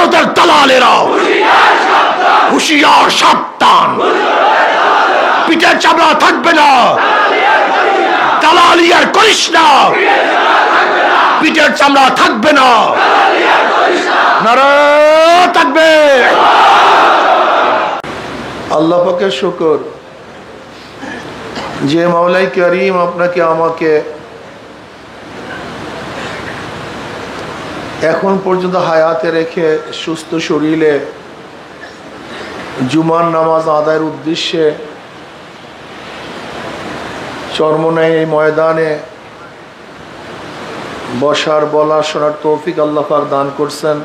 ভারতের দালালেরা হুঁশিয়ার সাবধান, পিঠের চামড়া থাকবে না, দালালি আর করিস না, পিঠের চামড়া থাকবে না। নারায়ে তাকবীর। আল্লাহ পাকের শুকর যে মাওলাই করিম আপনাকে আমাকে এখন পর্যন্ত হায়াতে রেখে সুস্থ শরীরে জুমার নামাজ আদায়ের উদ্দেশ্যে চরমনাই এই ময়দানে বসার বলার শোনার তৌফিক আল্লাহ পাক দান করছেন,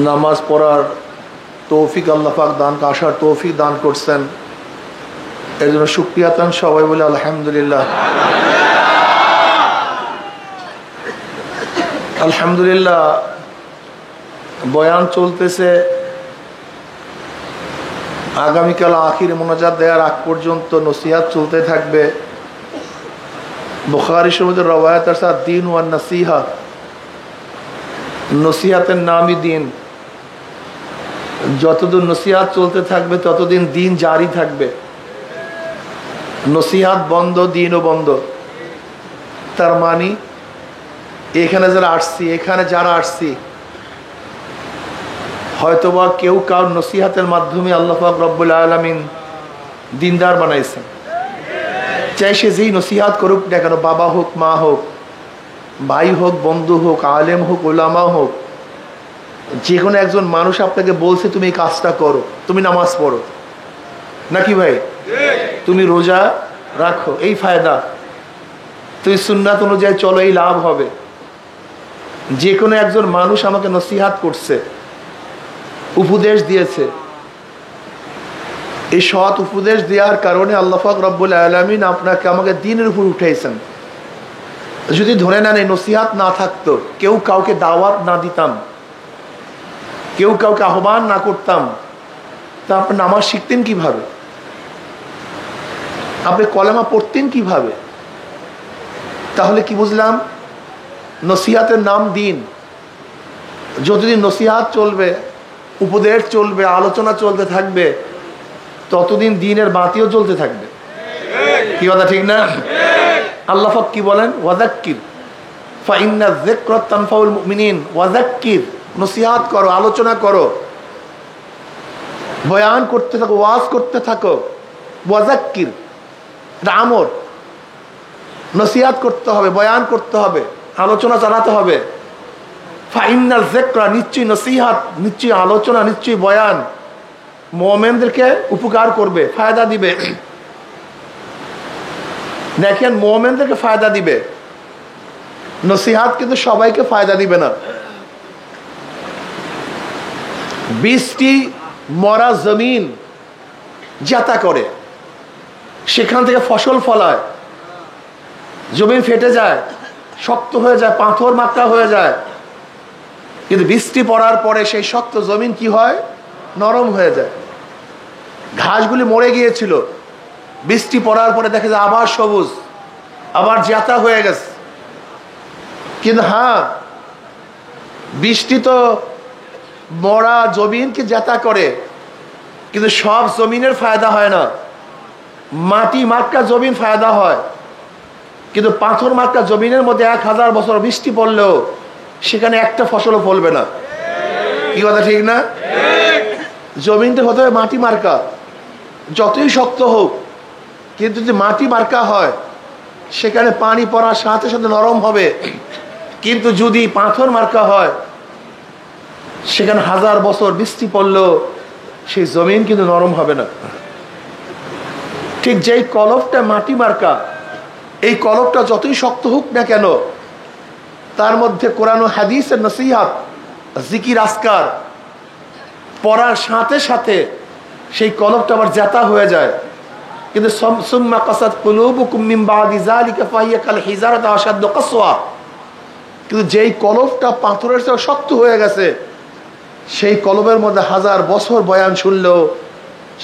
নামাজ পড়ার তৌফিক আল্লাহ পাক দান, আসার তৌফিক দান করছেন। এর জন্য শুকরিয়া তান সবাই বলে আলহামদুলিল্লাহ। আলহামদুলিল্লাহ। বয়ান চলতেছে, আগামীকাল আখির মোনাজাত দেওয়ার আগ পর্যন্ত নসিহাত চলতে থাকবে। বুখারী শরীফের রওয়ায়াত আছে দ্বীন ওয়ান নসিহা, নসিহাতের নামই দিন। যতদিন নসিহাত চলতে থাকবে ততদিন দিন জারি থাকবে। নসিহাত বন্ধ, দিনও বন্ধ। তার মানে এখানে যারা আসছি হয়তোবা কেউ কার নসিহাতের মাধ্যমে আল্লাহ পাক রব্বুল আলামিন দিনদার বানাইছেন। চাই সে যেই নসিহাত করুক না কেন, বাবা হোক, মা হোক, ভাই হোক, বন্ধু হোক, আলেম হোক, উলামা হোক, যে কোনো একজন মানুষ আপনাকে বলছে তুমি এই কাজটা করো, তুমি নামাজ পড়ো, নাকি ভাই? তুমি রোজা রাখো, এই ফায়দা। তুমি সুন্নাত অনুযায়ী চলো, এই লাভ হবে। যে কোনো একজন মানুষ আমাকে নসিহাত করছে, উপদেশ দিয়েছে, এই সৎ উপদেশ দেওয়ার কারণে আল্লাহ পাক রব্বুল আলামিন আপনাকে আমাকে দ্বীনের উপর উঠাইছেন। যদি ধরে নেন এই নসিহাত না থাকতো, কেউ কাউকে দাওয়াত না দিতাম, কেউ কাউকে আহ্বান না করতাম, তা আপনি নামাজ শিখতেন কিভাবে? আপনি কলেমা পড়তেন কিভাবে? তাহলে কি বুঝলাম? নসিহাতের নাম দিন। যতদিন নসিহাত চলবে, উপদেশ চলবে, আলোচনা চলতে থাকবে, ততদিন দিনের বাতিও চলতে থাকবে। কি কথা ঠিক না? আল্লাহ পাক কি বলেন? ওয়াযাক্কির ফাইন্না যিকরা তানফাউল মুমিনিন। ওয়াযাক্কির, নসিহাত করো, আলোচনা করো, বয়ান করতে থাকো, ওয়াজ করতে থাকো। ওয়াযাক্কির, এটা আমর। নসিহাত করতে হবে, বয়ান করতে হবে, আলোচনা চালাতে হবে। ফাইন্না যিকরা, নিশ্চয়ই নসিহাত, নিশ্চয়ই আলোচনা, নিশ্চয়ই বয়ান মুমিনদেরকে উপকার করবে, ফায়দা দিবে। দেখেন, মুমিনদেরকে ফায়দা দিবে, নসিহাত কিন্তু সবাইকে ফায়দা দিবে না। 20টি মরা জমিন যাতা করে, সেখান থেকে ফসল ফলায়, জমিন ফেটে যায়, শক্ত হয়ে যায়, পাথর মাত্রা হয়ে যায়, কিন্তু বৃষ্টি পড়ার পরে সেই শক্ত জমিন কি হয়? নরম হয়ে যায়। ঘাসগুলি মরে গিয়েছিল, বৃষ্টি পড়ার পরে দেখে যায় আবার সবুজ, আবার জাতা হয়ে গেছে। কিন্তু হ্যাঁ, বৃষ্টি তো মরা জমিনকে জাতা করে, কিন্তু সব জমিনের ফায়দা হয় না। মাটি মার্কা জমিন ফায়দা হয়, কিন্তু পাথর মার্কা জমিনের মধ্যে 1000 বছর বৃষ্টি পড়লেও সেখানে একটা ফসলও ফলবে না। কি কথা ঠিক না? জমিনটা হতে হবে মাটি মার্কা, যতই শক্ত হোক, কিন্তু যদি মাটি মার্কা হয় সেখানে পানি পড়ার সাথে সাথে নরম হবে। কিন্তু যদি পাথর মার্কা হয় সেখানে 1000 বছর বৃষ্টি পড়লেও সেই জমিন কিন্তু নরম হবে না। ঠিক যেই কলবটা মাটি মার্কা, এই কলবটা যতই শক্ত হোক না কেন, তার মধ্যে কোরআন ও হাদিসের নসিহাত, জিকির, আজকার পড়ার সাথে সাথে সেই কলবটা আবার জাতা হয়ে যায়। কিন্তু সুম্মা কাসাত কুলুবুকুম মিন বাদি যালিকা ফাহিয়া কাল হিজারাতি আশাদ্দু কাসওয়া, কিন্তু যেই কলবটা পাথরের চেয়ে শক্ত হয়ে গেছে, সেই কলবের মধ্যে 1000 বছর বয়ান শুনলেও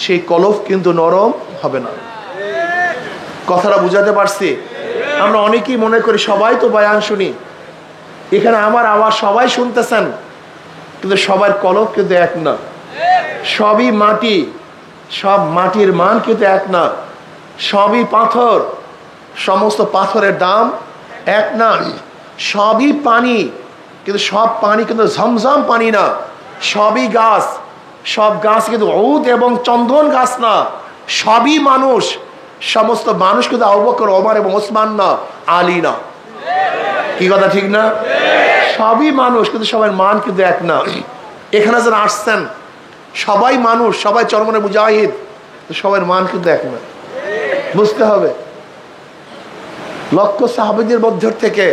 সেই কলব কিন্তু নরম হবে না। কথাটা বুঝাতে পারছি? আমরা অনেকেই মনে করি সবাই তো বয়ান শুনি, এখানে আমার আওয়াজ সবাই শুনতেছেন, কিন্তু সবার কলব কিন্তু এক না, সবই মাটি, সব মাটির মান কিন্তু এক না, সবই পাথর, সমস্ত পাথরের দাম এক না, সবই পানি কিন্তু সব পানি কিন্তু ঝমঝম পানি না, সবই গাছ, সব গাছ কিন্তু ঔদ এবং চন্দন গাছ না, সবই মানুষ, সমস্ত মানুষ কিন্তু আবু বকর, ওমর এবং ওসমান না, আলী না। কি কথা ঠিক না? সবই মানুষ কিন্তু সবার মান কিন্তু এক না। এখানে যারা আসছেন সবাই মানুষ, সবাই চরমনে মুজাহিদ, সবার মান কিন্তু এক না, বুঝতে হবে। লক্ষ সাহাবীদের মধ্য থেকে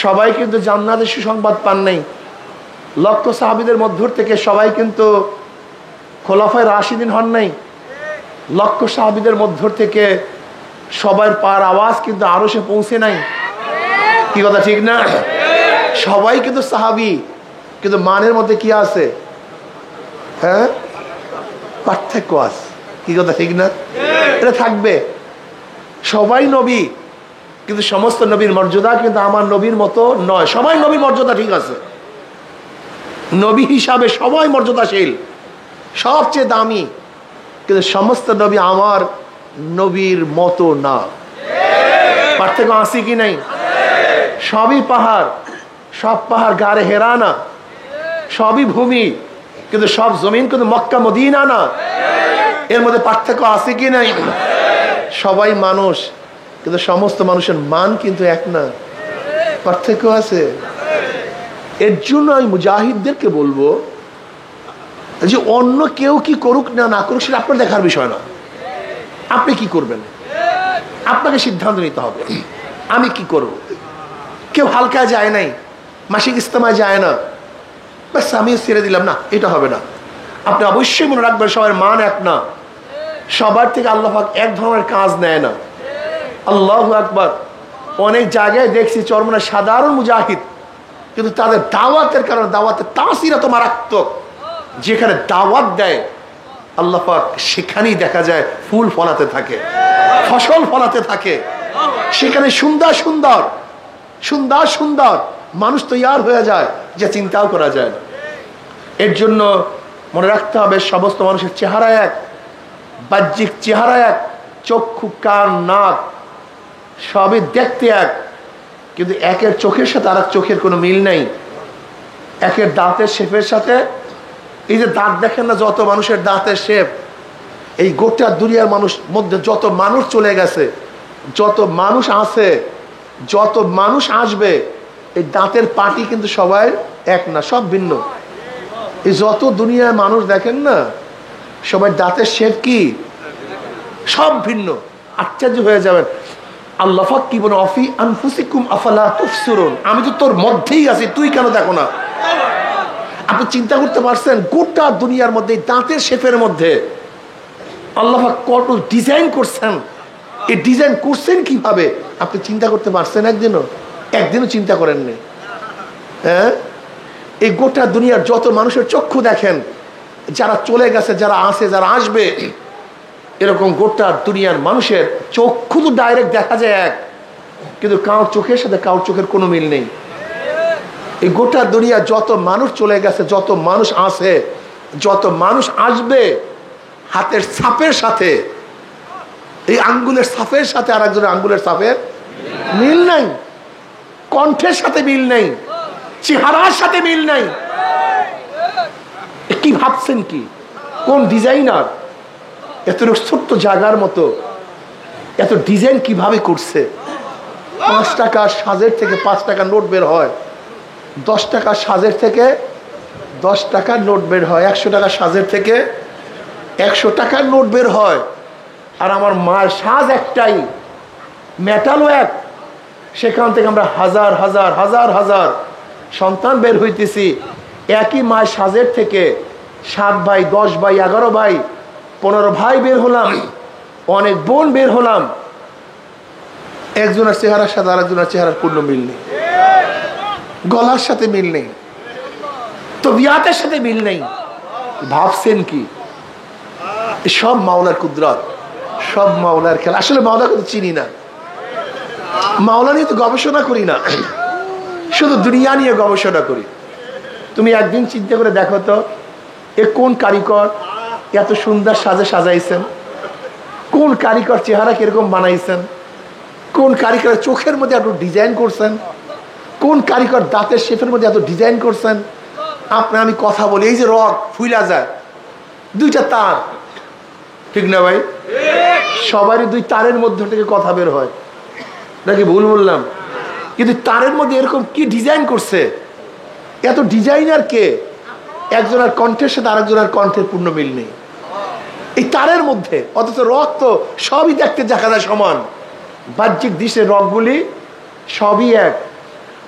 সবাই কিন্তু জান্নাতের সুসংবাদ পান নাই, লক্ষ সাহাবীদের মধ্য থেকে সবাই কিন্তু খোলাফায়ে রাশিদিন হন নাই, লক্ষ সাহাবীদের মধ্য থেকে সবার পার আওয়াজ কিন্তু আরো সে পৌঁছে নাই। কি কথা ঠিক না? সবাই কিন্তু সাহাবী, কিন্তু মানের মধ্যে কি আছে? হ্যাঁ, পার্থক্য আছে। কি কথা ঠিক না? এটা থাকবে। সবাই নবী, কিন্তু সমস্ত নবীর মর্যাদা কিন্তু আমার নবীর মতো নয়। সবাই নবীর মর্যাদা ঠিক আছে, নবী হিসাবে সবাই মর্যাদাশীল, সবচেয়ে দামি, কিন্তু সমস্ত নবী আমার নবীর মতো না। পার্থক্য আছে কি নাই? সবই পাহাড়, সব পাহাড় গাড়ে হেরা না, সবই ভূমি, কিন্তু সব জমিন কিন্তু মক্কা মদিনা না। এর মধ্যে পার্থক্য আছে কি নাই? সবাই মানুষ, কিন্তু সমস্ত মানুষের মান কিন্তু এক না, পার্থক্য আছে। এর জন্য আমি মুজাহিদদেরকে বলবো যে অন্য কেউ কি করুক না না করুক সেটা আপনার দেখার বিষয় না। আপনি কি করবেন আপনাকে সিদ্ধান্ত নিতে হবে। আমি কি করব? কেউ হালকা যায় নাই, মাসিক ইস্তেমায় যায় না, ব্যাস আমি ছেড়ে দিলাম, না, এটা হবে না। আপনি অবশ্যই মনে রাখবেন সবার মান এক না, সবার থেকে আল্লাহ পাক এক ধরনের কাজ নেয় না। আল্লাহু আকবার। অনেক জায়গায় দেখছি চরমনা সাধারণ মুজাহিদ, কিন্তু তাদের দাওয়াতের কারণে দাওয়াতের তাসির এত মারাত্মক, যেখানে দাওয়াত দেয় আল্লাহ পাক সেখানেই দেখা যায় ফুল ফলাতে থাকে, ফসল ফলাতে থাকে, সেখানে সুন্দর সুন্দর সুন্দর সুন্দর মানুষ তৈয়ার হয়ে যায় যা চিন্তাও করা যায় না। এর জন্য মনে রাখতে হবে সমস্ত মানুষের চেহারা এক, বাহ্যিক চেহারা এক, চক্ষু কান নাক সবই দেখতে এক, কিন্তু একের চোখের সাথে আর এক চোখের কোনো মিল নেই। একের দাঁতের শেপের সাথে, এই যে দাঁত দেখেন না, যত মানুষের দাঁতের শেপ, এই গোটা দুনিয়ার মানুষ মধ্যে যত মানুষ চলে গেছে, যত মানুষ আছে, যত মানুষ আসবে, এই দাঁতের পাটি কিন্তু সবাই এক না, সব ভিন্ন। এই যত দুনিয়ার মানুষ দেখেন না, সবাই দাঁতের শেপ কি সব ভিন্ন। আশ্চর্য হয়ে যাবেন। আল্লাহ পাক কি বলেন? অফি আনফুসিকুম আফালা তুবসিরুন, আমি তো তোর মধ্যেই আছি, তুই কেন দেখো না? আপনি চিন্তা করতে পারছেন গোটা দুনিয়ার মধ্যে দাঁতের শেপের মধ্যে আল্লাহ পাক কত ডিজাইন করছেন? এই ডিজাইন করছেন কিভাবে আপনি চিন্তা করতে পারছেন? একদিনও চিন্তা করেননি। হ্যাঁ, এই গোটা দুনিয়ার যত মানুষের চক্ষু দেখেন, যারা চলে গেছে, যারা আছে, যারা আসবে, এরকম গোটা দুনিয়ার মানুষের চক্ষু তো ডাইরেক্ট দেখা যায় এক, কিন্তু কারোর চোখের সাথে কারোর চোখের কোনো মিল নেই। এই গোটা দুনিয়া যত মানুষ চলে গেছে, যত মানুষ আছে, যত মানুষ আসবে, হাতের ছাপের সাথে, এই আঙ্গুলের ছাপের সাথে আর একজনের আঙ্গুলের ছাপের মিল নাই, কণ্ঠের সাথে মিল নেই, চেহারার সাথে মিল নাই। কি ভাবছেন? কি কোন ডিজাইনার এত ছোট্ট জায়গার মতো এত ডিজাইন কিভাবে করছে? 5 টাকার সাজের থেকে 5 টাকার নোট বের হয়, 10 টাকার সাজের থেকে 10 টাকার নোট বের হয়, 100 টাকার সাজের থেকে 100 টাকার নোট বের হয়। আর আমার মায়ের সাজ একটাই, মেটালও এক, সেখান থেকে আমরা হাজার হাজার হাজার হাজার সন্তান বের হইতেছি। একই মায়ের সাজের থেকে 7 ভাই, 10 ভাই, 11 ভাই, 15 ভাই বের হলাম, অনেক বোন বের হলাম, একজনের চেহারার সাথে আরেকজনের চেহারার পূর্ণ মিল নেই, গলার সাথে মিল নেই, তবিয়াতের সাথে মিল নেই। ভাবছেন কি? সব মাওলার কুদরত, সব মাওলার খেলা। আসলে মাওলাকে তো চিনি না, মাওলা নিয়ে তো গবেষণা করি না, শুধু দুনিয়া নিয়ে গবেষণা করি। তুমি একদিন চিন্তা করে দেখো তো, এ কোন কারিগর এত সুন্দর সাজাইছেন? কোন কারিগর চেহারা কিরকম বানাইছেন? কোন কারিগর চোখের মধ্যে এত ডিজাইন করছেন? কোন কারিগর দাঁতের শেপের মধ্যে এত ডিজাইন করছেন? আমি কথা বলি, এই যে রগ ফুইলা যায়, দুইটা তার, ঠিক না ভাই? সবারই দুই তারের মধ্যে থেকে কথা বের হয়, নাকি ভুল বললাম? কিন্তু তারের মধ্যে এরকম কি ডিজাইন করছে? এত ডিজাইনার কে? একজনের কণ্ঠের সাথে আরেকজনের কণ্ঠের পূর্ণ মিল নেই এই তারের মধ্যে, অথচ রগ তো সবই দেখতে দেখা যায় সমান। বাহ্যিক দৃশ্যের রগগুলি সবই এক,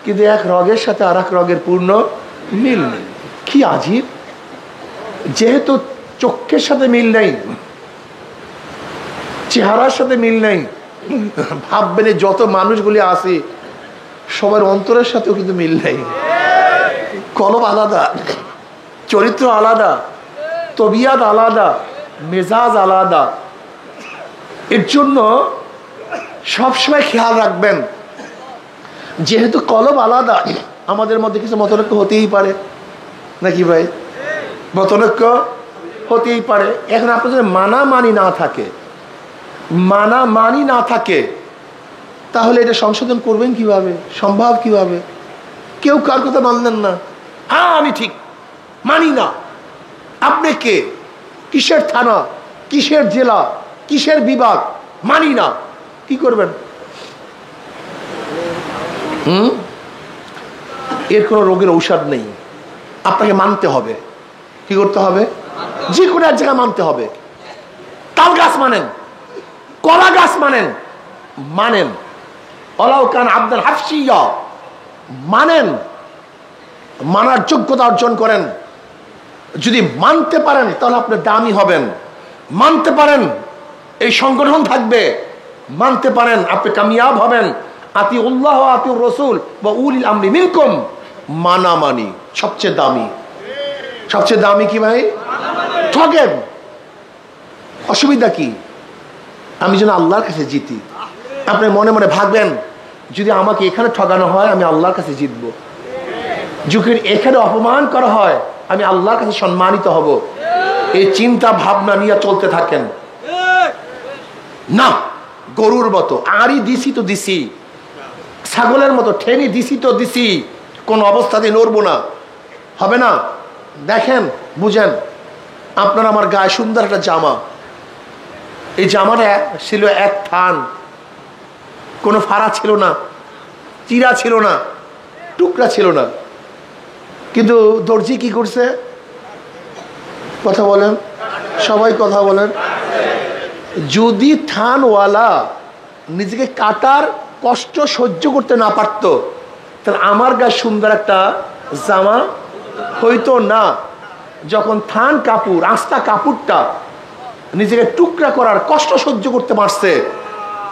কিন্তু এক রগের সাথে আর এক রগের পূর্ণ মিল নেই। কি আজীব! যেহেতু চোখের সাথে মিল নেই, চেহারার সাথে মিল নেই, ভাববেন যত মানুষগুলি আছে সবার অন্তরের সাথেও কিন্তু মিল নেই। কলম আলাদা, চরিত্র আলাদা, তবিয়াত আলাদা, মেজাজ আলাদা। এর জন্য সবসময় খেয়াল রাখবেন, যেহেতু কলম আলাদা, আমাদের মধ্যে কিছু মতনৈক্য হতেই পারে, নাকি ভাই? মতনৈক্য হতেই পারে। এখন আপনার যদি মানামানি না থাকে, তাহলে এটা সংশোধন করবেন কিভাবে? সম্ভব কিভাবে? কেউ কার কথা মানলেন না, আমি ঠিক মানি না। আপনি কে? কিসের থানা, কিসের জেলা, কিসের বিভাগ? মানি না। কি করবেন? এর কোনো রোগের ঔষধ নেই, আপনাকে মানতে হবে। কি করতে হবে? যে কোনো এক জায়গায় মানতে হবে। তাল গাছ মানেন, কলা গাছ মানেন, অলাউকান আব্দুল হাফসিয়া মানেন, মানার যোগ্যতা অর্জন করেন। যদি মানতে পারেন তাহলে আপনি দামি হবেন। মানতে পারেন এই সংগঠন থাকবে, মানতে পারেন আপনি কামিয়াব হবেন। আতিউল্লাহ ওয়া আতিউর রাসূল ওয়া উলিল আমরি মিনকুম। মানামানি সবচেয়ে দামি। সবচেয়ে দামি কি ভাই? ঠকেন, অসুবিধা কি? আমি যেন আল্লাহর কাছে জিতি। আপনি মনে মনে ভাববেন, যদি আমাকে এখানে ঠকানো হয় আমি আল্লাহর কাছে জিতবো, যদি এখানে অপমান করা হয় আমি আল্লাহর কাছে সম্মানিত হব। এই চিন্তা ভাবনা নিয়ে চলতে থাকেন। না, গরুর মতো আড়ি দিছি তো দিছি, ছাগলের মতো ঠেনি দিছি তো দিছি, কোন অবস্থাতে নড়বো না, হবে না। দেখেন, বুঝেন, আপনার আমার গায়ে সুন্দর একটা জামা, এই জামাটা ছিল এক থান, কোনো ফাড়া ছিল না, চিরা ছিল না, টুকরা ছিল না, কিন্তু দর্জি কি করছে? কথা বলেন, সবাই কথা বলেন। যদি থানওয়ালা নিজেকে কাটার কষ্ট সহ্য করতে না পারতো, তাহলে আমার গায়ে সুন্দর একটা জামা হইতো না। যখন থান কাপড়, আস্তা কাপড়টা নিজেকে টুকরা করার কষ্ট সহ্য করতে পারছে,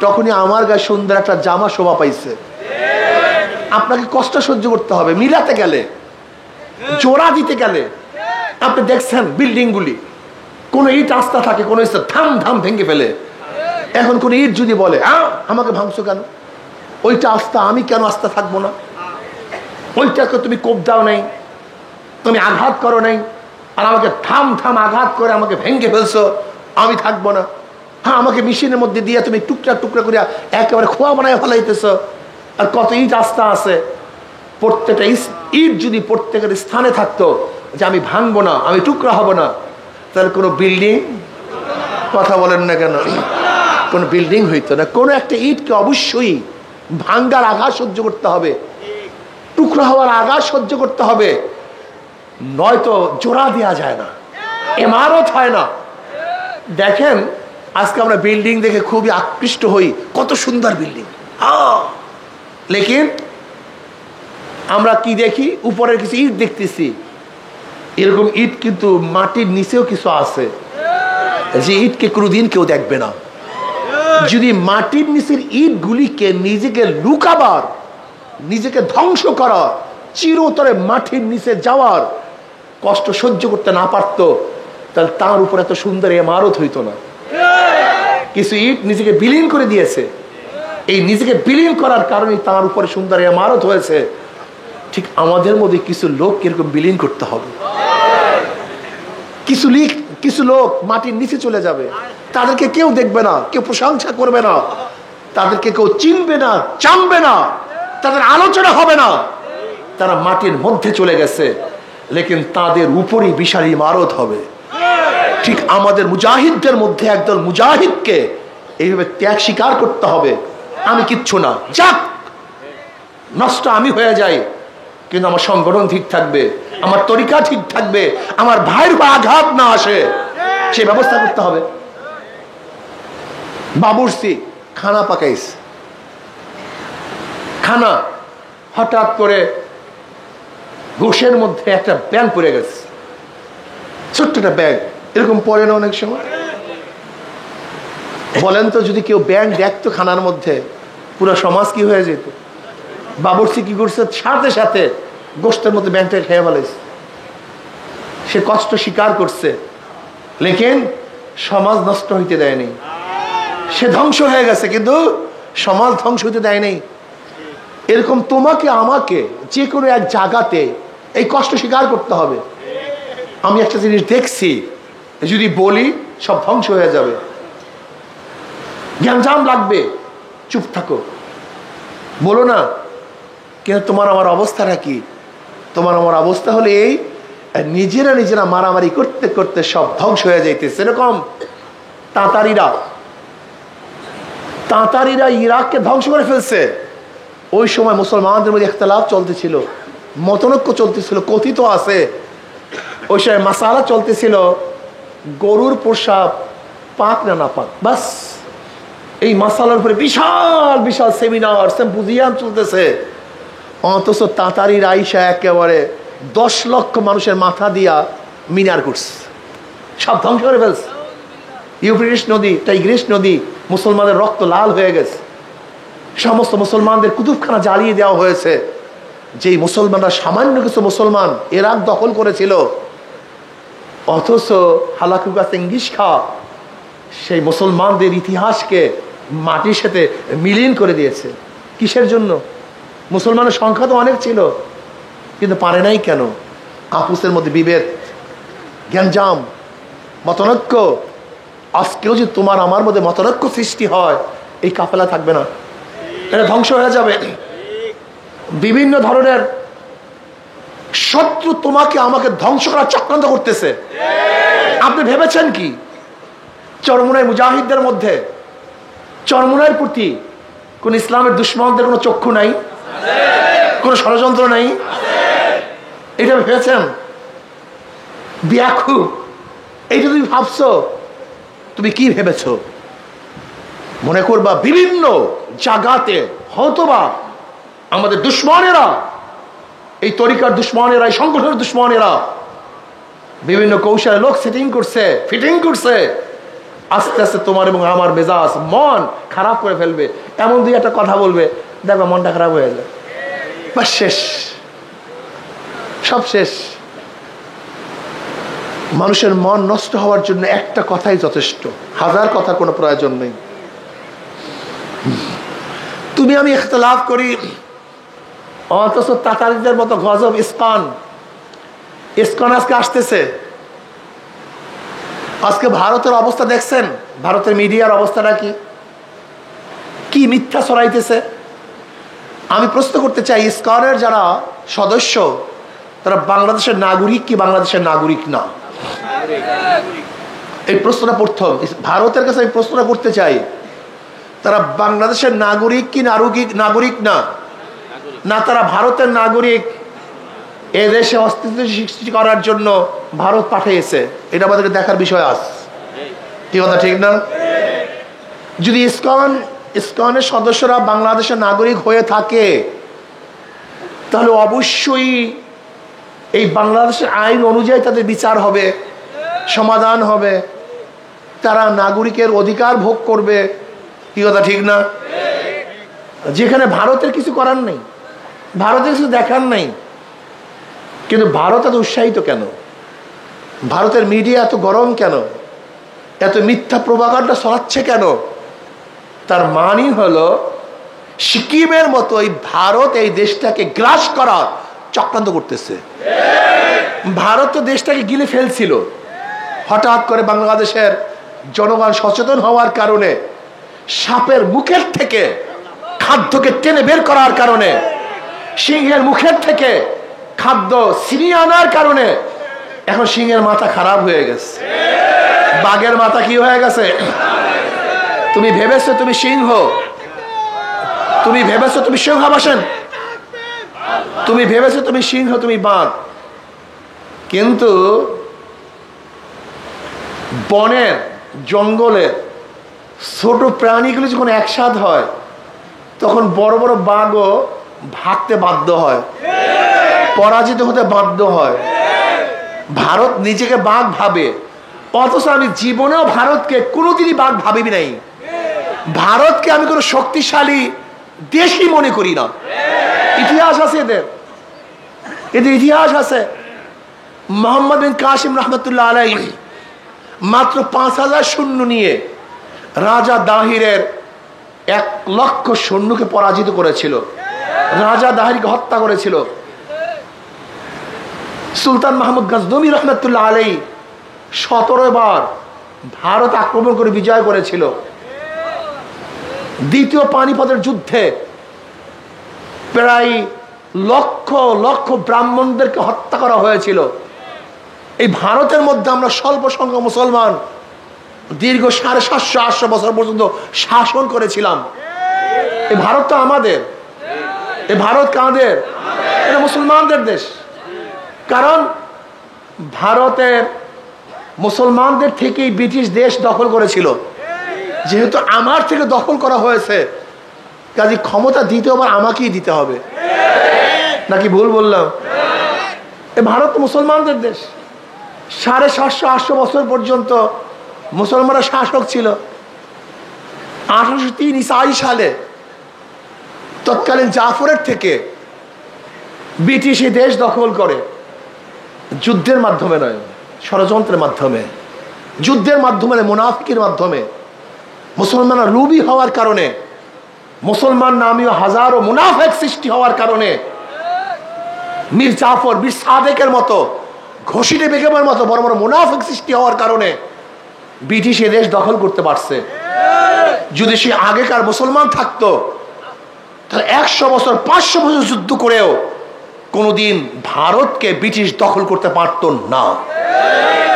তখনই আমার গায়ে সুন্দর একটা জামা শোভা পাইছে। আপনাকে কষ্ট সহ্য করতে হবে। মিলাতে গেলে, জোড়া দিতে গেলে, আপনি দেখছেন বিল্ডিং গুলি, কোন ইট আস্তা থাকে, কোন ইট ধাম ধাম ভেঙে ফেলে। এখন কোন ইট যদি বলে আমাকে ভাঙছো কেন, ওইটা আস্তা, আমি কেন আস্তা থাকবো না? ওইটাকে তুমি কোপ দাও নাই, তুমি আঘাত করো নাই, আর আমাকে থাম থাম আঘাত করে আমাকে ভেঙে ফেলছো, আমি থাকবো না। আমাকে মেশিনের মধ্যে দিয়ে তুমি টুকরা টুকরা করে একেবারে খোয়া বানায় ফেলাইতেছ। আর কত ইট আস্তা আছে, প্রত্যেকটা ইট যদি প্রত্যেকের স্থানে থাকতো যে আমি ভাঙবো না, আমি টুকরা হব না, তাহলে কোনো বিল্ডিং, কথা বলেন না কেন, কোনো বিল্ডিং হইতো না। কোনো একটা ইটকে অবশ্যই ভাঙ্গার আঘাত সহ্য করতে হবে, টুকরা হওয়ার আঘাত সহ্য করতে হবে, নয়তো জোড়া দেওয়া যায় না, ইমারত হয় না। দেখেন, আজকে আমরা বিল্ডিং দেখে খুবই আকৃষ্ট হই, কত সুন্দর বিল্ডিং, লেকিন আমরা কি দেখি? উপরের কিছু ইট দেখতেছি। এরকম ইট কিন্তু মাটির নিচেও কিছু আছে, যে ইটকে কোনোদিন কেউ দেখবে না। যদি মাটির নিচের ইটগুলিকে নিজেকে লুকাবার, নিজেকে ধ্বংস করার, চিরতরে মাটির নিচে যাওয়ার কষ্ট সহ্য করতে না পারতো, তাহলে তার উপর এত সুন্দর ইমারত হইতো না। কিছু ইট নিজেকে বিলীন করে দিয়েছে, এই নিজেকে বিলীন করার কারণে তার উপরে সুন্দর ইমারত হয়েছে। ঠিক আমাদের মধ্যে কিছু লোক এরকম বিলীন করতে হবে। কিছু লোক মাটির নিচে চলে যাবে, তাদেরকে কেউ দেখবে না, কেউ প্রশংসা করবে না, তাদেরকে কেউ চিনবে না, জানবে না, তাদের আলোচনা হবে না। তারা মাটির মধ্যে চলে গেছে, লেকিন তাদের উপরই বিশাল ইমারত হবে। ঠিক আমাদের মুজাহিদদের মধ্যে একদল মুজাহিদকে এইভাবে ত্যাগ স্বীকার করতে হবে। আমি কিচ্ছু না, যাক নষ্ট আমি হয়ে যাই, কিন্তু আমার সংগঠন ঠিক থাকবে, আমার তরিকা ঠিক থাকবে, আমার ভাইয়ের উপর আঘাত না আসে, সে ব্যবস্থা করতে হবে। বাবুর্চি খানা পাকাইছে, খানা হঠাৎ করে গোশের মধ্যে একটা ব্যাং পড়ে গেছে, ছোট্ট একটা ব্যাগ, এরকম পড়ে না অনেক সময়। বলেন তো যদি কেউ ব্যাং দেখতো খানার মধ্যে, পুরো সমাজ কি হয়ে যেত? বাবুর্চি কি করছে, সাথে সাথে গোষ্ঠের মধ্যে ব্যাংকটা খেয়ে ফেলেছে। সে কষ্ট স্বীকার করছে, লেকিন সমাজ নষ্ট হইতে দেয়নি। সে ধ্বংস হয়ে গেছে, কিন্তু সমাজ ধ্বংস হইতে দেয়নি। এরকম তোমাকে আমাকে যে কোনো এক জায়গাতে এই কষ্ট স্বীকার করতে হবে। আমি একটা জিনিস দেখছি, যদি বলি সব ধ্বংস হয়ে যাবে, জ্ঞানজাম লাগবে, চুপ থাকো, বলো না। কিন্তু তোমার আমার অবস্থাটা কি? তোমার আমার অবস্থা হলে এই, নিজেরা মারামারি করতে করতে সব ধ্বংস হয়ে যাইতেছে। এরকম তাঁতারিরা ইরাককে ধ্বংস করে ফেলছে। ওই সময় মুসলমানদের মধ্যে ইখতিলাফ চলতেছিল, মতনৈক্য চলতেছিল, কথিত আছে ওই সময় মাসালা চলতেছিল, গরুর প্রসাব পাক না না পাক, বাস এই মাসালার উপরে বিশাল বিশাল সেমিনার সিম্পোজিয়াম চলতেছে। অথচ তাঁতারির আইসা একেবারে 10 লক্ষ মানুষের মাথা দিয়া মিনার করছে, সব ধ্বংস করে ফেলছে। ইউফ্রেটিস নদী, টাইগ্রিস নদী, মুসলমানের রক্ত লাল হয়ে গেছে। সমস্ত মুসলমানদের কুতুবখানা জ্বালিয়ে দেওয়া হয়েছে। যেই মুসলমানরা, সামান্য কিছু মুসলমান ইরাক দখল করেছিল, অথচ হালাকুকা চেঙ্গিস খাঁ সেই মুসলমানদের ইতিহাসকে মাটির সাথে মিলিন করে দিয়েছে। কিসের জন্য? মুসলমানের সংখ্যা তো অনেক ছিল, কিন্তু পারে নাই কেন? আপুসের মধ্যে বিভেদ, জ্ঞানজাম, মতনৈক্য। আজকেও যদি তোমার আমার মধ্যে মতনৈক্য সৃষ্টি হয়, এই কাফেলা থাকবে না, এটা ধ্বংস হয়ে যাবে। বিভিন্ন ধরনের শত্রু তোমাকে আমাকে ধ্বংস করার চক্রান্ত করতেছে। আপনি ভেবেছেন কি চরমুনাই মুজাহিদদের মধ্যে, চরমুনাইয়ের প্রতি কোন ইসলামের দুশ্মনদের কোনো চক্ষু নাই, কোন ষড়যন্ত্র নাই? এটা ভেবেছেন? বিয়াখু, এইটা তুমি ভাবছো? তুমি কি ভেবেছ? মনে করবা বিভিন্ন জায়গাতে হয়তোবা আমাদের দুশ্মনেরা, এই তরিকার দুশ্মনেরা, এই সংগঠনের দুশ্মনেরা বিভিন্ন কৌশলে লোক সেটিং করছে, ফিটিং করছে, আস্তে আস্তে তোমার এবং আমার মেজাজ, মন খারাপ করে ফেলবে। এমন দুই একটা কথা বলবে, দেখবা মনটা খারাপ হয়ে যায়, বাস শেষ, সব শেষ। মানুষের মন নষ্ট হওয়ার জন্য একটা কথাই যথেষ্ট, হাজার কথা কোনো প্রয়োজন নেই। তুমি আমি ইখতিলাফ করি, অথচ তাতারিদের মতো গজব ইসকন আজকে আসতেছে। আজকে ভারতের অবস্থা দেখছেন, ভারতের মিডিয়ার অবস্থাটা কি মিথ্যা ছড়াইতেছে। আমি প্রশ্ন করতে চাই, ইসকনের যারা সদস্য তারা বাংলাদেশের নাগরিক কি বাংলাদেশের নাগরিক না? এই প্রশ্নটা প্রথম ভারতের কাছে আমি প্রশ্নটা করতে চাই, তারা বাংলাদেশের নাগরিক কি নাগরিক না? না তারা ভারতের নাগরিক, এদেশে অস্তিত্ব সৃষ্টি করার জন্য ভারত পাঠিয়েছে? এটা আমাদেরকে দেখার বিষয় আছে, কি কথা ঠিক না? যদি ইসকনের সদস্যরা বাংলাদেশের নাগরিক হয়ে থাকে, তাহলে অবশ্যই এই বাংলাদেশের আইন অনুযায়ী তাদের বিচার হবে, সমাধান হবে, তারা নাগরিকের অধিকার ভোগ করবে, কি কথা ঠিক না? যেখানে ভারতের কিছু করার নেই, ভারতের কিছু দেখার নেই, কিন্তু ভারত এত উৎসাহিত কেন? ভারতের মিডিয়া এত গরম কেন? এত মিথ্যা প্রোপাগান্ডা ছড়াচ্ছে কেন? তার মানই হলো সিকিমের মতো এই ভারত এই দেশটাকে গ্রাস করার চক্রান্ত করতেছে। ভারত তো দেশটাকে গিলে ফেলছিল, হঠাৎ করে বাংলাদেশের জনগণ সচেতন হওয়ার কারণে, সাপের মুখের থেকে খাদ্যকে টেনে বের করার কারণে, সিংহের মুখের থেকে খাদ্য ছিনিয়ে আনার কারণে এখন সিংহের মাথা খারাপ হয়ে গেছে, বাঘের মাথা কি হয়ে গেছে। তুমি ভেবেছো তুমি সিংহ, তুমি ভেবেছো তুমি সিংহাবাসন, তুমি ভেবেছো তুমি সিংহ, তুমি বাঘ। কিন্তু বনের জঙ্গলের ছোট প্রাণীগুলো যখন একসাথ হয় তখন বড় বড় বাঘও ভাগতে বাধ্য হয়, পরাজিত হতে বাধ্য হয়। ভারত নিজেকে বাঘ ভাবে, অথচ আমি জীবনেও ভারতকে কোনোদিনই বাঘ ভাবিবি নাই। ভারতকে আমি কোনো শক্তিশালী দেশই মনে করি না। ইতিহাস আছে এদের, এদের ইতিহাস আছে। মোহাম্মদ বিন কাসিম রহমতুল্লাহ আলাইহি মাত্র 5,000 সৈন্য নিয়ে রাজা দাহিরের 1,00,000 সৈন্যকে পরাজিত করেছিল, রাজা দাহিরকে হত্যা করেছিল। সুলতান মাহমুদ গজনবী রহমতুল্লাহ আলাইহি 17 বার ভারত আক্রমণ করে বিজয় করেছিল। দ্বিতীয় পানিপথের যুদ্ধে প্রায় লক্ষ লক্ষ ব্রাহ্মণদেরকে হত্যা করা হয়েছিল। এই ভারতের মধ্যে আমরা স্বল্প সংখ্যক মুসলমান দীর্ঘ 750-800 বছর পর্যন্ত শাসন করেছিলাম। এই ভারত তো আমাদের, এই ভারত কাদের? এটা মুসলমানদের দেশ। কারণ ভারতের মুসলমানদের থেকেই ব্রিটিশ দেশ দখল করেছিল। যেহেতু আমার থেকে দখল করা হয়েছে, কাজে ক্ষমতা দ্বিতীয়বার আমাকেই দিতে হবে, নাকি ভুল বললাম? এই ভারত মুসলমানদের দেশ। 750-800 বছর পর্যন্ত মুসলমানরা শাসক ছিল। 1803 ঈসাই সালে তৎকালীন জাফরের থেকে ব্রিটিশ এই দেশ দখল করে, যুদ্ধের মাধ্যমে নয়, ষড়যন্ত্রের মাধ্যমে, যুদ্ধের মাধ্যমে, মুনাফিকের মাধ্যমে। মুসলমানরা লুবি হওয়ার কারণে, মুসলমান নামীয় হাজারো মুনাফিক সৃষ্টি হওয়ার কারণে মীর জাফর, বীর সাদেকের মতো, ঘষিটে বেগমের মতো বড় বড় মুনাফিক সৃষ্টি হওয়ার কারণে ব্রিটিশ এ দেশ দখল করতে পারছে। যদি সে আগেকার মুসলমান থাকতো তাহলে 100 বছর 500 বছর যুদ্ধ করেও কোনোদিন ভারতকে ব্রিটিশ দখল করতে পারত না।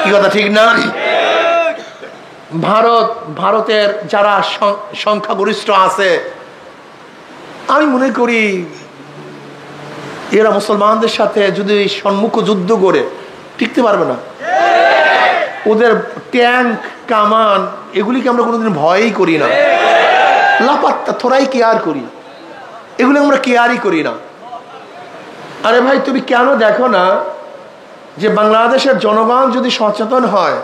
কি কথা ঠিক না? ভারতের যারা সংখ্যাগরিষ্ঠ আছে, আমি মনে করি এরা মুসলমানদের সাথে যদি সম্মুখ যুদ্ধ করে টিকতে পারবে না। ওদের ট্যাঙ্ক, কামান, এগুলিকে আমরা কোনোদিন ভয়ই করি না, লাপাত্তা থোড়াই কেয়ার করি, এগুলি আমরা কেয়ারই করি না। আরে ভাই, তুমি কেন দেখো না যে বাংলাদেশের জনগণ যদি সচেতন হয়,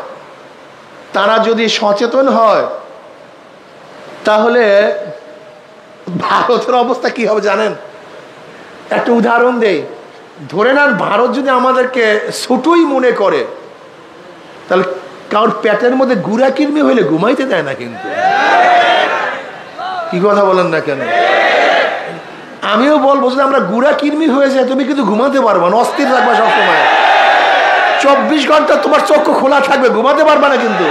তারা যদি সচেতন হয়, তাহলে ভারতের অবস্থা কি হবে জানেন? একটা উদাহরণ দেই। ধরে নেন ভারত যদি আমাদেরকে ছোটই মনে করে, তাহলে কারোর পেটের মধ্যে গুড়া কিরমি হইলে ঘুমাইতে দেয় না। কিন্তু কি কথা বলেন না কেন? আমিও বলবো যদি আমরা গুড়া কিরমি হয়ে যায়, তুমি কিন্তু ঘুমাতে পারবা না, অস্থির থাকবা সবসময়। 24 ঘন্টা তোমার চক্ষু খোলা থাকবে, ঘুমাতে পারবা না। কিন্তু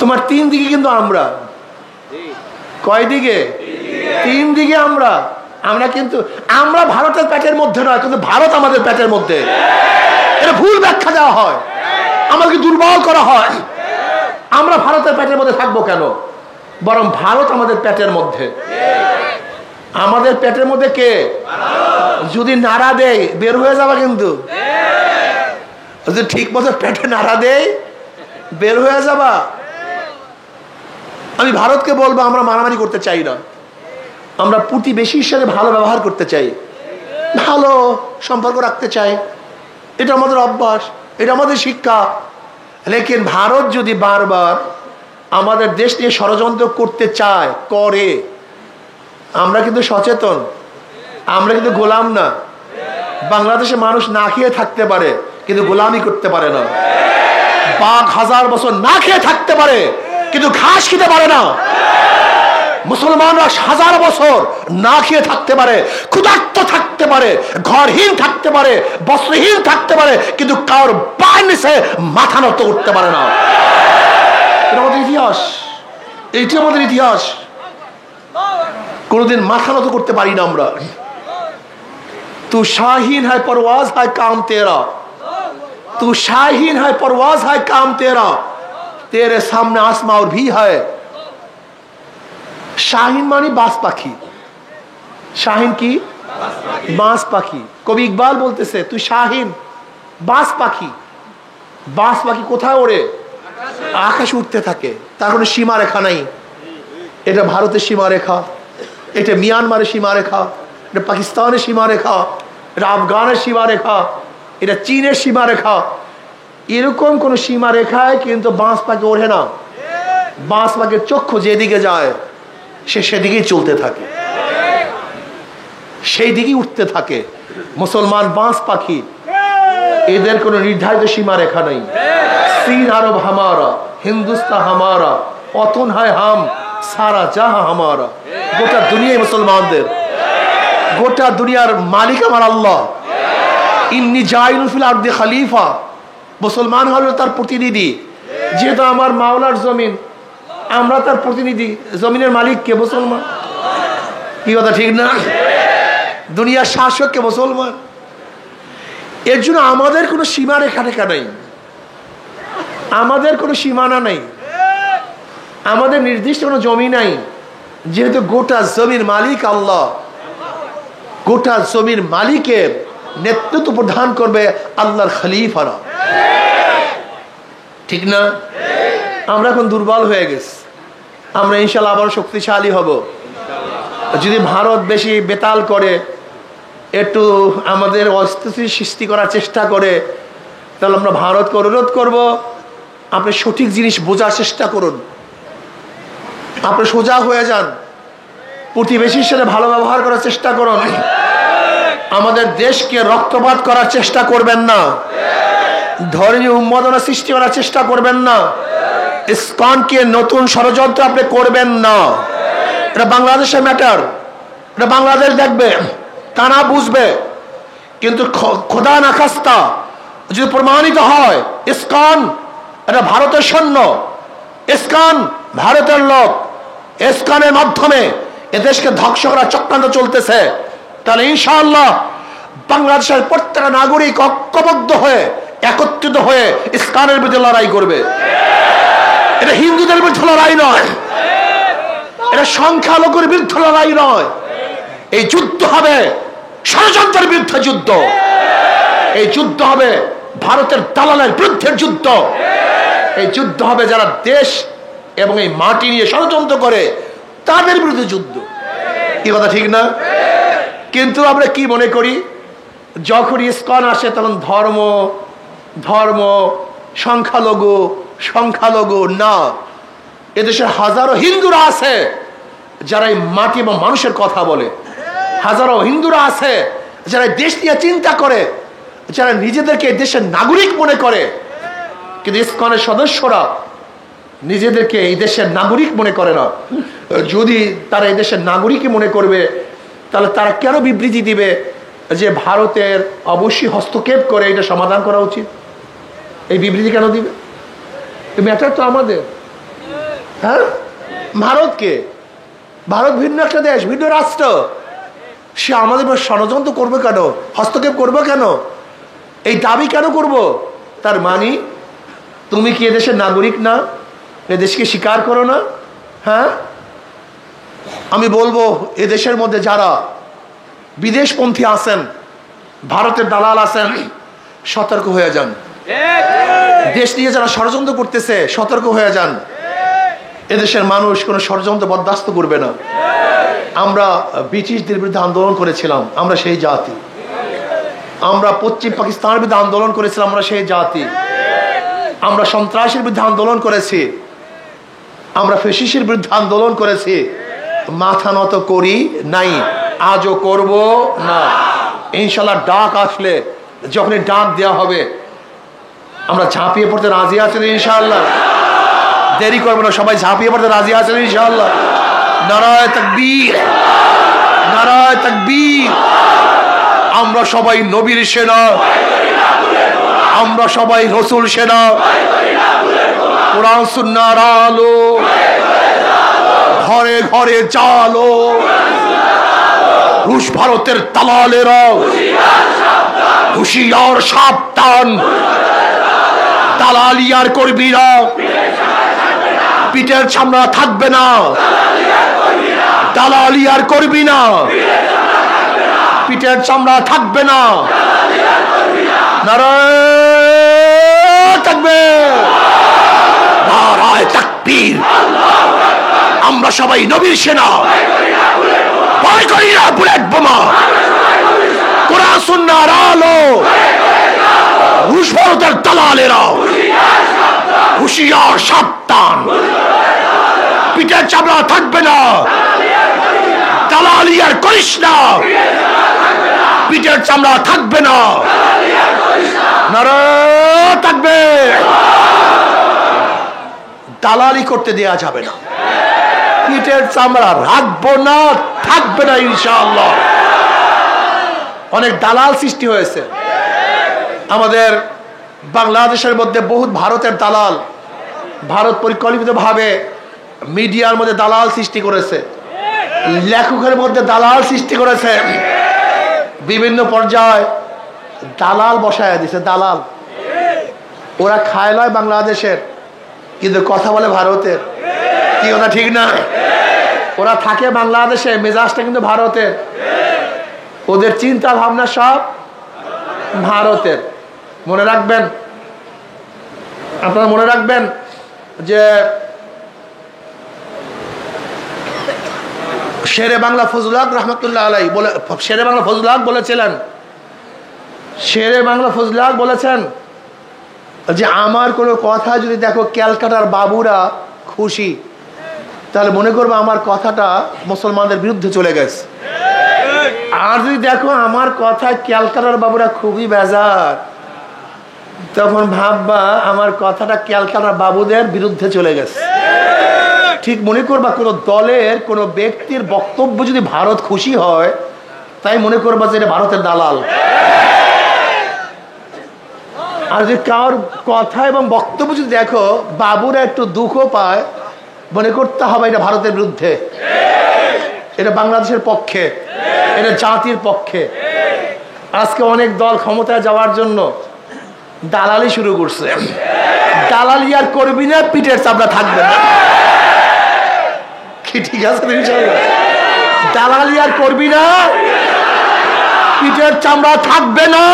তোমার 3 দিকে কিন্তু আমরা, কয় দিকে? 3 দিকে আমরা। কিন্তু আমরা ভারতের পেটের মধ্যে নয়, কিন্তু ভারত আমাদের পেটের মধ্যে। এটা ভুল ব্যাখ্যা দেওয়া হয়, আমাদেরকে দুর্বল করা হয়। আমরা ভারতের পেটের মধ্যে থাকবো কেন? বরং ভারত আমাদের পেটের মধ্যে। আমাদের পেটের মধ্যে কে? যদি নাড়া দেয় বের হয়ে যাবে, কিন্তু যদি ঠিক মতো পেটে নাড়া দেয় বের হয়ে যাবা। আমি ভারতকে বলবো, আমরা মারামারি করতে চাই না, আমরা প্রতিবেশীর সাথে ভালো ব্যবহার করতে চাই, ভালো সম্পর্ক রাখতে চাই। এটা আমাদের অভ্যাস, এটা আমাদের শিক্ষা। লেকিন ভারত যদি বারবার আমাদের দেশ নিয়ে ষড়যন্ত্র করতে চায়, করে, আমরা কিন্তু সচেতন, আমরা কিন্তু গোলাম না। বাংলাদেশে মানুষ না খেয়ে থাকতে পারে, কিন্তু গোলামি করতে পারে না। বাঘ 1000 বছর না খেয়ে থাকতে পারে, কিন্তু ঘাস খেতে পারে না। মুসলমানরা হাজার বছর না খেয়ে থাকতে পারে, ক্ষুধার্ত থাকতে পারে, ঘরহীন থাকতে পারে, বস্ত্রহীন থাকতে পারে, কিন্তু কারোর পায়ের নিচে মাথা নত করতে পারে না। এটা আমাদের ইতিহাস, এইটি আমাদের ইতিহাস। কোনোদিন মাথা নত করতে পারি না আমরা। তু শাহিন है परवाज है काम तेरा, तू शाहीन है परवाज है काम तेरा, तेरे सामने आसमां और भी है। শাহিন মানে বাস পাখি। শাহিন কি? বাস পাখি। কবি ইকবাল বলতেছে তুই শাহিন, বাস পাখি। বাস পাখি কোথায় ওড়ে? আকাশে উঠতে থাকে, তার কোনো সীমা রেখা নাই। এটা ভারতের সীমা রেখা, এটা মিয়ানমারের সীমা রেখা, এটা পাকিস্তানের সীমা রেখা, এটা আফগানের সীমা রেখা, এটা চীনের সীমা রেখা। এরকম কোন সীমা রেখায় কিন্তু বাঁশ পাখি ওঠে না। বাঁশ পাখির চক্ষু যেদিকে যায় সে সেদিকেই চলতে থাকে, সেই দিকেই উঠতে থাকে। মুসলমান বাঁশ পাখি, এদের কোনো নির্ধারিত সীমা রেখা নেই। চীন আরব হামারা, হিন্দুস্তান হামারা, অতন হয় হাম, সারা জাহা হামারা। গোটা দুনিয়ায় মুসলমানদের, গোটা দুনিয়ার মালিক আমার আল্লাহ। ইন্নি জাইলুল ফিল আরদি খলিফা, মুসলমান হলো তার প্রতিনিধি। যেহেতু আমার মাওলার জমিন, আমরা তার প্রতিনিধি। জমিনের মালিক কে? মুসলমান। কি কথা ঠিক না? দুনিয়ার শাসক কে? মুসলমান। এর জন্য আমাদের কোনো সীমা রেখা রেখা নেই, আমাদের কোনো সীমানা নেই, আমাদের নির্দিষ্ট কোনো জমি নাই। যেহেতু গোটা জমির মালিক আল্লাহ, গোটা জমির মালিকের নেতৃত্ব প্রদান করবে আল্লাহর খলিফারা। ঠিক না? আমরা এখন দুর্বল হয়ে গেছি, আমরা ইনশাল্লাহ আবার শক্তিশালী হব। যদি ভারত বেশি বেতাল করে, একটু আমাদের অস্থিতিশীল সৃষ্টি করার চেষ্টা করে, তাহলে আমরা ভারতকে অনুরোধ করব আপনি সঠিক জিনিস বোঝার চেষ্টা করুন, আপনি সোজা হয়ে যান, প্রতিবেশীর সাথে ভালো ব্যবহার করার চেষ্টা করুন। আমাদের দেশকে রক্তপাত করার চেষ্টা করবেন না, ধর্মীয় উন্মাদনা সৃষ্টি করার চেষ্টা করবেন না, ইসকনকে নতুন ষড়যন্ত্র আপনি করবেন না। এটা বাংলাদেশের ম্যাটার, এটা বাংলাদেশ দেখবে, তারা বুঝবে। কিন্তু খোদা না খাস্তা যদি প্রমাণিত হয় ইসকন এটা ভারতের সৈন্য, ইসকন ভারতের লোক, ইসকনের মাধ্যমে এদেশকে ধ্বংস করার চক্রান্ত চলতেছে, তাহলে ইনশাআল্লাহ বাংলাদেশের প্রত্যেকটা নাগরিক ঐক্যবদ্ধ হয়ে একত্রিত হয়ে ইসকনের বিরুদ্ধে লড়াই করবে। এটা হিন্দুদের বিরুদ্ধে লড়াই নয়, এটা সংখ্যালঘুর বিরুদ্ধে লড়াই নয়। এই যুদ্ধ হবে ষড়যন্ত্রের বিরুদ্ধে যুদ্ধ, এই যুদ্ধ হবে ভারতের দালালের বিরুদ্ধে যুদ্ধ, এই যুদ্ধ হবে যারা দেশ এবং এই মাটি নিয়ে ষড়যন্ত্র করে তাদের বিরুদ্ধে যুদ্ধ। কি কথা ঠিক না? কিন্তু আমরা কি মনে করি, যখন ইসকন আসে তখন ধর্ম ধর্ম, সংখ্যালঘু সংখ্যালঘু না। এদেশে হাজারো হিন্দুরা আছে যারা এই মাটি এবং মানুষের কথা বলে, হাজারো হিন্দুরা আছে যারা দেশ নিয়ে চিন্তা করে, যারা নিজেদেরকে দেশের নাগরিক মনে করে। কিন্তু ইসকনের সদস্যরা নিজেদেরকে এই দেশের নাগরিক মনে করে না। যদি তারা এই দেশের নাগরিকই মনে করবে, তাহলে তারা কেন বিবৃতি দিবে যে ভারতের অবশ্যই হস্তক্ষেপ করে এটা সমাধান করা উচিত? এই বিবৃতি কেন দিবে? ম্যাটার তো আমাদের। হ্যাঁ, ভারতকে, ভারত ভিন্ন একটা দেশ, ভিন্ন রাষ্ট্র, সে আমাদের ষড়যন্ত্র করবে কেন, হস্তক্ষেপ করবে কেন, এই দাবি কেন করব? তার মানে তুমি কি এদেশের নাগরিক না? এদেশকে স্বীকার করো না? হ্যাঁ, আমি বলবো এদেশের মধ্যে যারা বিদেশপন্থী আছেন, ভারতের দালাল আছেন, সতর্ক হয়ে যান। দেশ নিয়ে যারা ষড়যন্ত্র করতেছে সতর্ক হয়ে যান। এদেশের মানুষ কোনো ষড়যন্ত্র বরদাস্ত করবে না। আমরা ব্রিটিশদের বিরুদ্ধে আন্দোলন করেছিলাম, আমরা সেই জাতি। আমরা পশ্চিম পাকিস্তানের বিরুদ্ধে আন্দোলন করেছিলাম, আমরা সেই জাতি। আমরা সন্ত্রাসের বিরুদ্ধে আন্দোলন করেছি, আমরা ফ্যাসিস্টের বিরুদ্ধে আন্দোলন করেছি, মাথা নত করি নাই, আজও করব না। ইনশাল্লাহ ডাক আসলে, যখনই ডাক দেওয়া হবে আমরা ঝাঁপিয়ে পড়তে রাজি আছেন ইনশাআল্লাহ। দেরি করবো না, সবাই ঝাঁপিয়ে পড়তে রাজি আছেন ইনশাআল্লাহ। নারায়ে তাকবীর, নারায়ে তাকবীর। আমরা সবাই নবীর সেনা, আমরা সবাই রসুল সেনা। কোরআন সুন্নাহর আলো ঘরে ঘরে চালো। রুশ ভারতের দালালেরা হুঁশিয়ার সাবধান। দালালি আর করবি না, পিঠের চামড়া থাকবে না। দালালি আর করবি না, পিঠের চামড়া থাকবে না। নারায়ে তাকবীর, নারায়ে তাকবীর। আমরা সবাই নবীর সেনা, ভয় করি না বুলেট বোমা। কোরআন সুন্নাহর আলো রুশ ভারতের দালালেরা হুঁশিয়ার সাবধান। পিঠের চামড়া থাকবে না, দালালি আর করিস না, পিঠের চামড়া থাকবে না। নারায়ে তাকবীর। দালালি করতে দেয়া যাবে না, পিঠের চামড়া রাখবো না, থাকবে না ইনশাআল্লাহ। অনেক দালাল সৃষ্টি হয়েছে আমাদের বাংলাদেশের মধ্যে, বহুত ভারতের দালাল। ভারত পরিকল্পিতভাবে মিডিয়ার মধ্যে দালাল সৃষ্টি করেছে, লেখকের মধ্যে দালাল সৃষ্টি করেছে, বিভিন্ন পর্যায়ে দালাল বসায় দিছে। দালাল ওরা খায় লয় বাংলাদেশের, কিন্তু কথা বলে ভারতের। কি ওটা ঠিক না? ওরা থাকে বাংলাদেশে, মেজাজটা কিন্তু ভারতের। ওদের চিন্তা ভাবনা সব ভারতের। মনে রাখবেন, আপনারা মনে রাখবেন যে শেরে বাংলা ফজলুল হক রহমতুল্লাহ আলাই বলে, শেরে বাংলা ফজলুল হক বলেছিলেন, শেরে বাংলা ফজলুল হক বলেছেন যে আমার কোনো কথা যদি দেখো ক্যালকাটার বাবুরা খুশি, তাহলে মনে করবো আমার কথাটা মুসলমানদের বিরুদ্ধে চলে গেছে। আর যদি দেখো আমার কথা ক্যালকাটার বাবুরা খুবই বেজার, তখন ভাববা আমার কথাটা ক্যালকাটার বাবুদের বিরুদ্ধে চলে গেছে। ঠিক মনে করবা কোনো দলের কোনো ব্যক্তির বক্তব্য যদি ভারত খুশি হয়, তাই মনে করবা যে এটা ভারতের দালাল। আর যদি কারোর কথা এবং বক্তব্য যদি দেখো বাবুরা একটু দুঃখ পায়, মনে করতে হবে এটা ভারতের বিরুদ্ধে, এটা বাংলাদেশের পক্ষে, এটা জাতির পক্ষে। আজকে অনেক দল ক্ষমতায় যাওয়ার জন্য দালালি শুরু করছে। দালালি আর করবি না, পিঠের চামড়া থাকবে না। কি ঠিক আছে? দালালি আর করবি না, পিঠের চামড়া থাকবে না।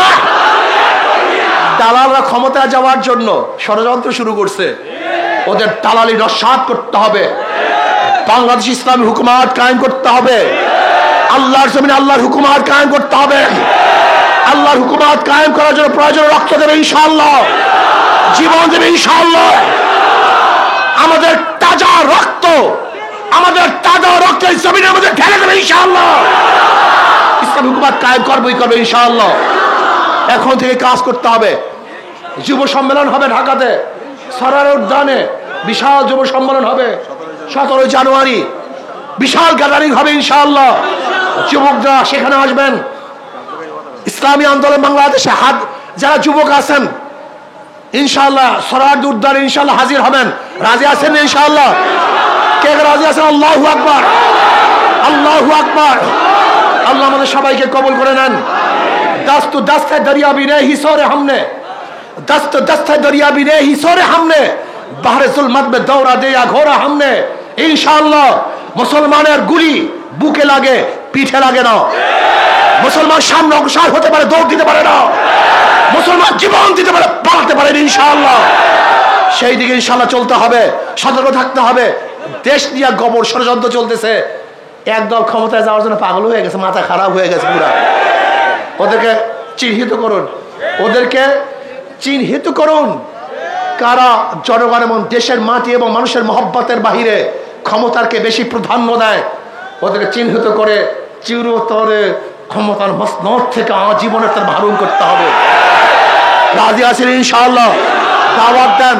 দালালরা ক্ষমতায় যাওয়ার জন্য ষড়যন্ত্র শুরু করছে। ওদের দালালি নস্যাৎ করতে হবে। বাংলাদেশ ইসলামী হুকুমাত কায়েম করতে হবে। আল্লাহর জমিনে আল্লাহর হুকুমাত কায়েম করতে হবে। আল্লাহর হুকুমাত কায়েম করার জন্য প্রয়োজন রক্ত দেবে ইনশাআল্লাহ, জীবন দেবে ইনশাআল্লাহ। আমাদের তাজা রক্ত, আমাদের তাজা রক্তের জমিনের মধ্যে ঢেলে দেবে ইনশাআল্লাহ। ইসলামী হুকুমাত কায়েম করবেই করবে ইনশাআল্লাহ। এখন থেকে কাজ করতে হবে। যুব সম্মেলন হবে ঢাকাতে, সরার উদ্যানে বিশাল যুব সম্মেলন হবে 17 জানুয়ারি। বিশাল গ্যাদারিং হবে ইনশাআল্লাহ। যুবকরা সেখানে আসবেন। ইসলামী আন্দোলন বাংলাদেশে হাত যারা যুবক আছেন ইনশাআল্লাহ সরার উদ্যানে ইনশাআল্লাহ হাজির হবেন। রাজি আছেন ইনশাআল্লাহ? কে রাজি আছেন? আল্লাহু আকবার, আল্লাহু আকবার। আল্লাহ আমাদের সবাইকে কবুল করে নেন। दस्त दस्त है दरिया भी नहीं सोरे हमने, दस्त दस्त है दरिया भी नहीं सोरे हमने, बाहर जुल्मत में दौड़ा दिया घोरा हमने। इंशाअल्लाह मुसलमानेर गुली बुके लागे पीठे लागे ना। मुसलमान सामने अग्रसर होते पारे, दौड़ दिते पारे ना। मुसलमान जीवन दिते पारे, पालाते पारे इंशाअल्लाह। সেই দিকে ইনশাআল্লাহ চলতে হবে, সতর্ক থাকতে হবে। দেশ নিয়ে গোবর ষড়যন্ত্র চলতেছে। একদল ক্ষমতায় যাওয়ার জন্য পাগল হয়ে গেছে, মাথা খারাপ হয়ে গেছে পুরা। ওদেরকে চিহ্নিত করুন, ওদেরকে চিহ্নিত করুন কারা জনগণ এবং দেশের মাটি এবং মানুষের মহব্বতের বাহিরে ক্ষমতাকে বেশি প্রাধান্য দেয়। ওদেরকে চিহ্নিত করে চিরতরে ক্ষমতার মসনদ থেকে আজীবনের তার মাহরুম করতে হবে। রাজি আছেন ইনশাআল্লাহ? দাওয়াত দেন,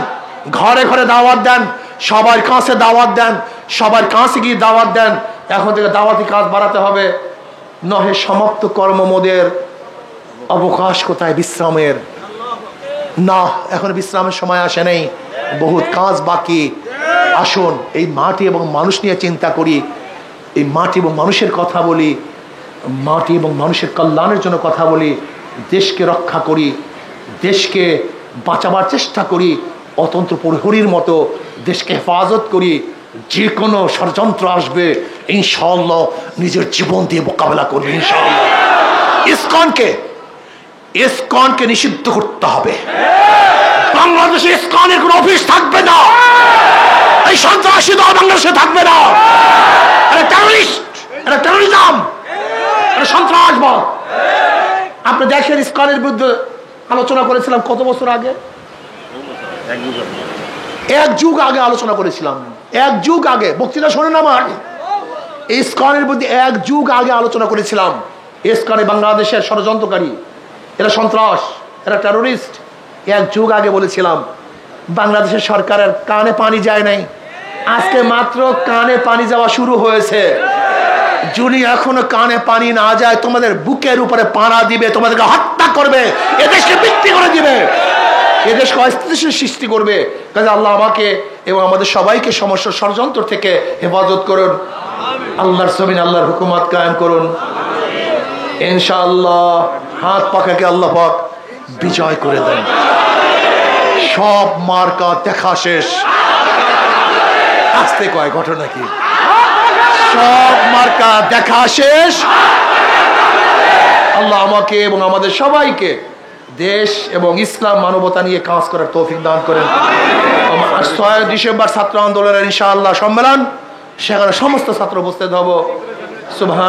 ঘরে ঘরে দাওয়াত দেন, সবার কাছে দাওয়াত দেন। সবার কাছে গিয়ে দাওয়াত দেন, এখন থেকে দাওয়াতি কাজ বাড়াতে হবে। নহে সমাপ্ত কর্মমোদের, অবকাশ কোথায় বিশ্রামের? না, এখন বিশ্রামের সময় আসে নেই, বহুত কাজ বাকি। আসুন এই মাটি এবং মানুষ নিয়ে চিন্তা করি, এই মাটি এবং মানুষের কথা বলি, মাটি এবং মানুষের কল্যাণের জন্য কথা বলি, দেশকে রক্ষা করি, দেশকে বাঁচাবার চেষ্টা করি, অতন্ত্র প্রহরীর মতো দেশকে হেফাজত করি। যে কোনো ষড়যন্ত্র আসবে ইনশাআল্লাহ নিজের জীবন দিয়ে মোকাবেলা করবে ইনশাআল্লাহ। ইসকনকে নিষিদ্ধ করতে হবে। বাংলাদেশে ইসকনের কোনো অফিস থাকবে না, এই সন্ত্রাসী দল বাংলাদেশে থাকবে না। এটা টেররিস্ট, এটা টেররিজম, এটা সন্ত্রাসবাদ। আপনি দেখেন ইসকনের বিরুদ্ধে আলোচনা করেছিলাম কত বছর আগে, এক যুগ আগে আলোচনা করেছিলাম, এক যুগ আগে। বক্তৃতা শোনেন আমার, ইসকনের বিরুদ্ধে এক যুগ আগে আলোচনা করেছিলাম। ইসকনে বাংলাদেশের ষড়যন্ত্রকারী, এরা সন্ত্রাস, এরা টেররিস্ট। এক যুগ আগে বলেছিলাম। বাংলাদেশের সরকারের কানে পানি যায় নাই, আজকে মাত্র কানে পানি যাওয়া শুরু হয়েছে। যদি এখনো কানে পানি না যায়, তোমাদের বুকের উপরে পাড়া দিবে, তোমাদেরকে হত্যা করবে, এদেশকে বিক্রি করে দিবে, এদেশকে অস্থিতিশীল সৃষ্টি করবে। কাজে আল্লাহ আমাকে এবং আমাদের সবাইকে সমস্যা ষড়যন্ত্র থেকে হেফাজত করুন। আল্লাহর জমিন আল্লাহর হুকুমত কায়েম করুন ইনশাআল্লাহ। হাত পাখাকে আল্লাহ পাক বিজয় করে দেন। সব মার্কা দেখা শেষ। আসতে কয় ঘটনা কি? সব মার্কা দেখা শেষ। আল্লাহ আমাকে এবং আমাদের সবাইকে দেশ এবং ইসলাম মানবতা নিয়ে কাজ করার তৌফিক দান করেন। 6 ডিসেম্বর ছাত্র আন্দোলনের ইনশাআল্লাহ সম্মেলন, সেখানে সমস্ত ছাত্র উপস্থিত হব। সুবহান